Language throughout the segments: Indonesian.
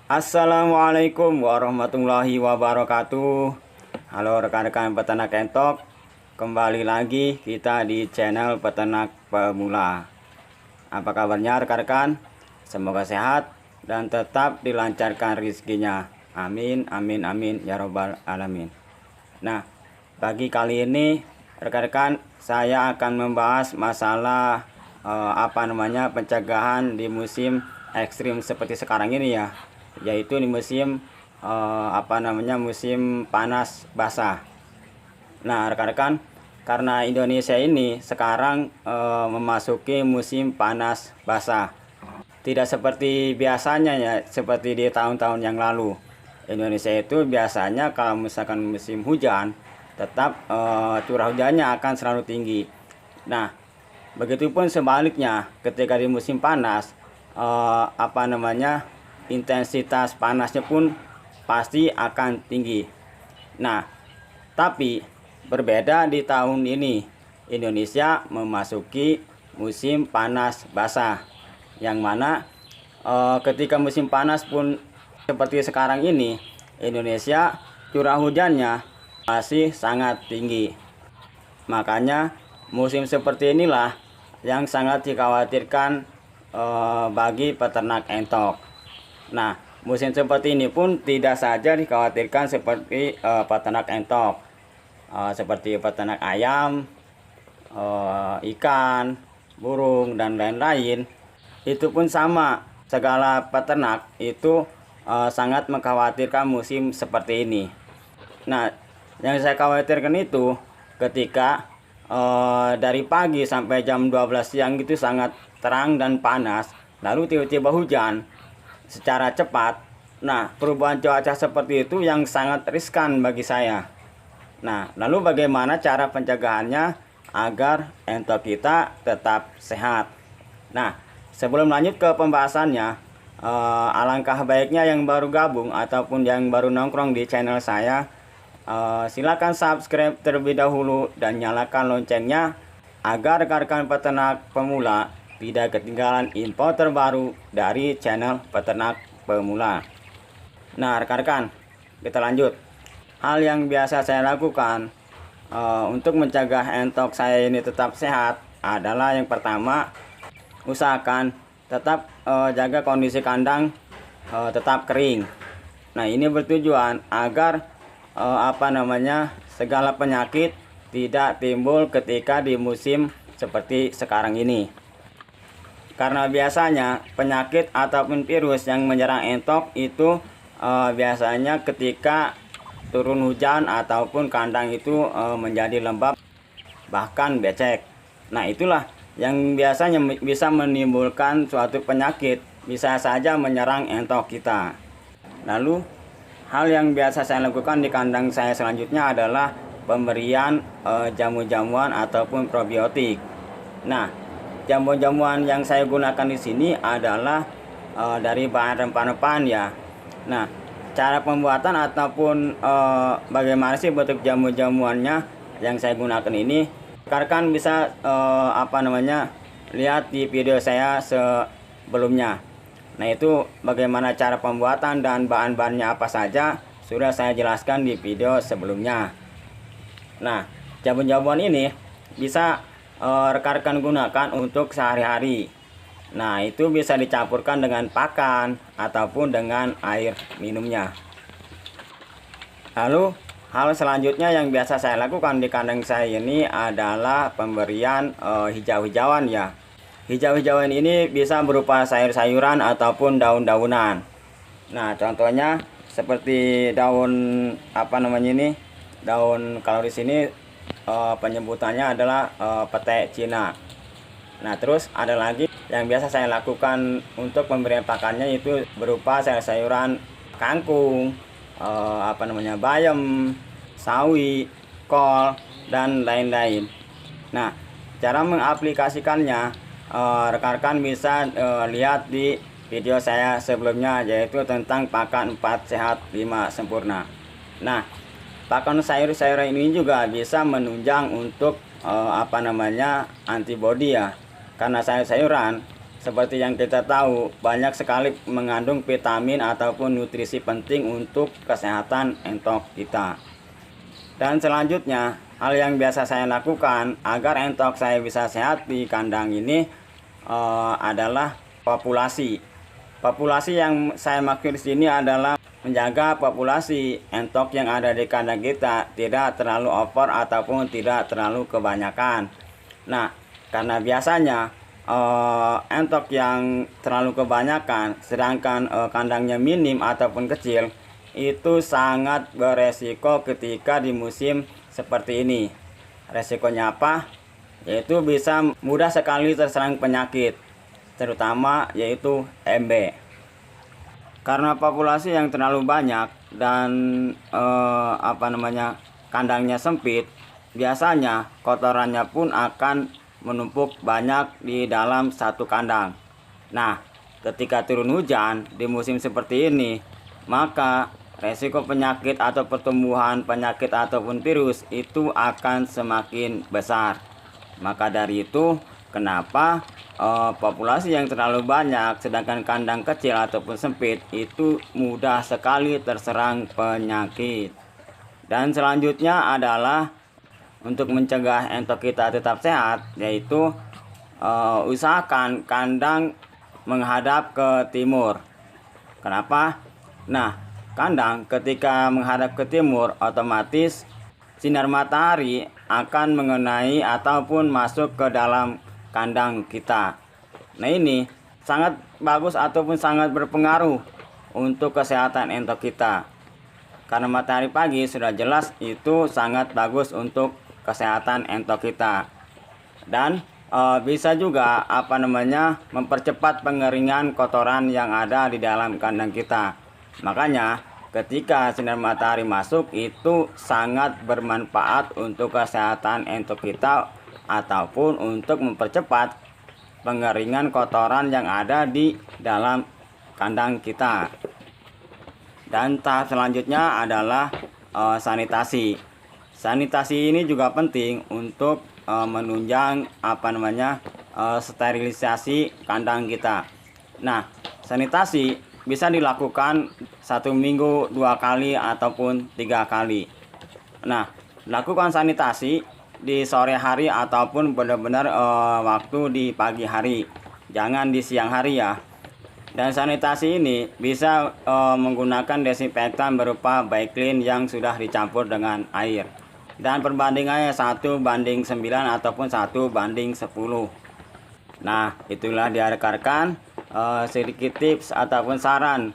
Assalamualaikum warahmatullahi wabarakatuh. Halo rekan-rekan peternak entok, kembali lagi kita di channel peternak pemula. Apa kabarnya rekan-rekan? Semoga sehat dan tetap dilancarkan rezekinya. Amin amin amin ya robbal alamin. Nah, pagi kali ini rekan-rekan saya akan membahas masalah pencegahan di musim ekstrim seperti sekarang ini ya, yaitu di musim musim panas basah. Nah rekan-rekan, karena Indonesia ini sekarang memasuki musim panas basah, tidak seperti biasanya ya, seperti di tahun-tahun yang lalu. Indonesia itu biasanya kalau misalkan musim hujan tetap curah hujannya akan selalu tinggi. Nah begitupun sebaliknya, ketika di musim panas intensitas panasnya pun pasti akan tinggi. Nah, tapi berbeda di tahun ini, Indonesia memasuki musim panas basah, yang mana ketika musim panas pun seperti sekarang ini, Indonesia curah hujannya masih sangat tinggi. Makanya musim seperti inilah yang sangat dikhawatirkan bagi peternak entok. Nah, musim seperti ini pun tidak saja dikhawatirkan seperti peternak entok, seperti peternak ayam, ikan, burung, dan lain-lain. Itu pun sama, segala peternak itu sangat mengkhawatirkan musim seperti ini. Nah, yang saya khawatirkan itu ketika dari pagi sampai jam 12 siang itu sangat terang dan panas, lalu tiba-tiba hujan secara cepat. Nah, perubahan cuaca seperti itu yang sangat riskan bagi saya. Nah, lalu bagaimana cara pencegahannya agar entok kita tetap sehat? Nah, sebelum lanjut ke pembahasannya, alangkah baiknya yang baru gabung ataupun yang baru nongkrong di channel saya, silakan subscribe terlebih dahulu dan nyalakan loncengnya agar rekan-rekan peternak pemula tidak ketinggalan info terbaru dari channel peternak pemula. Nah rekan-rekan, kita lanjut. Hal yang biasa saya lakukan untuk mencegah entok saya ini tetap sehat adalah yang pertama, usahakan tetap jaga kondisi kandang tetap kering. Nah ini bertujuan agar segala penyakit tidak timbul ketika di musim seperti sekarang ini. Karena biasanya penyakit ataupun virus yang menyerang entok itu biasanya ketika turun hujan ataupun kandang itu menjadi lembab bahkan becek. Nah itulah yang biasanya bisa menimbulkan suatu penyakit, bisa saja menyerang entok kita. Lalu hal yang biasa saya lakukan di kandang saya selanjutnya adalah pemberian jamu-jamuan ataupun probiotik. Nah jamu-jamuan yang saya gunakan di sini adalah dari bahan rempah-rempahan ya. Nah, cara pembuatan ataupun bagaimana sih bentuk jamu-jamuannya yang saya gunakan ini, rekan bisa lihat di video saya sebelumnya. Nah, itu bagaimana cara pembuatan dan bahan-bahannya apa saja sudah saya jelaskan di video sebelumnya. Nah, jamu-jamuan ini bisa rekan-rekan gunakan untuk sehari-hari. Nah itu bisa dicampurkan dengan pakan ataupun dengan air minumnya. Lalu hal selanjutnya yang biasa saya lakukan di kandang saya ini adalah pemberian hijau-hijauan ya. Hijau-hijauan ini bisa berupa sayur-sayuran ataupun daun-daunan. Nah contohnya seperti daun daun, kalau di sini penyebutannya adalah pete Cina. Nah terus ada lagi yang biasa saya lakukan untuk pemberian pakannya itu berupa sayur-sayuran kangkung, bayam, sawi, kol, dan lain-lain. Nah cara mengaplikasikannya rekan-rekan bisa lihat di video saya sebelumnya, yaitu tentang pakan 4 sehat 5 sempurna. Nah, pakan sayur-sayuran ini juga bisa menunjang untuk antibodi ya. Karena sayur-sayuran seperti yang kita tahu banyak sekali mengandung vitamin ataupun nutrisi penting untuk kesehatan entok kita. Dan selanjutnya, hal yang biasa saya lakukan agar entok saya bisa sehat di kandang ini adalah populasi. Populasi yang saya maksud di sini adalah menjaga populasi entok yang ada di kandang kita tidak terlalu over ataupun tidak terlalu kebanyakan. Nah, karena biasanya entok yang terlalu kebanyakan sedangkan kandangnya minim ataupun kecil, itu sangat beresiko ketika di musim seperti ini. Resikonya apa? Yaitu bisa mudah sekali terserang penyakit, terutama yaitu MB. Karena populasi yang terlalu banyak dan kandangnya sempit, biasanya kotorannya pun akan menumpuk banyak di dalam satu kandang. Nah, ketika turun hujan di musim seperti ini, maka resiko penyakit atau pertumbuhan penyakit ataupun virus itu akan semakin besar. Maka dari itu, kenapa populasi yang terlalu banyak sedangkan kandang kecil ataupun sempit itu mudah sekali terserang penyakit. Dan selanjutnya adalah untuk mencegah entok kita tetap sehat, yaitu usahakan kandang menghadap ke timur. Kenapa? Nah, kandang ketika menghadap ke timur, otomatis sinar matahari akan mengenai ataupun masuk ke dalam kandang kita. Nah, ini sangat bagus ataupun sangat berpengaruh untuk kesehatan entok kita. Karena matahari pagi sudah jelas itu sangat bagus untuk kesehatan entok kita. Dan bisa juga mempercepat pengeringan kotoran yang ada di dalam kandang kita. Makanya ketika sinar matahari masuk itu sangat bermanfaat untuk kesehatan entok kita ataupun untuk mempercepat pengeringan kotoran yang ada di dalam kandang kita. Dan tahap selanjutnya adalah sanitasi. Sanitasi ini juga penting untuk menunjang sterilisasi kandang kita. Nah, sanitasi bisa dilakukan 1 minggu 2 kali ataupun 3 kali. Nah, lakukan sanitasi di sore hari ataupun benar-benar waktu di pagi hari, jangan di siang hari ya. Dan sanitasi ini bisa menggunakan desinfektan berupa Baiklin yang sudah dicampur dengan air. Dan perbandingannya 1:9 ataupun 1:10. Nah, itulah dia rekan-rekan sedikit tips ataupun saran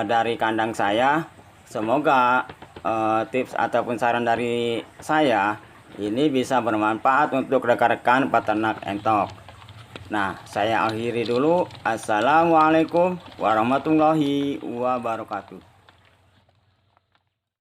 dari kandang saya. Semoga tips ataupun saran dari saya ini bisa bermanfaat untuk rekan-rekan peternak entok. Nah, saya akhiri dulu. Assalamualaikum warahmatullahi wabarakatuh.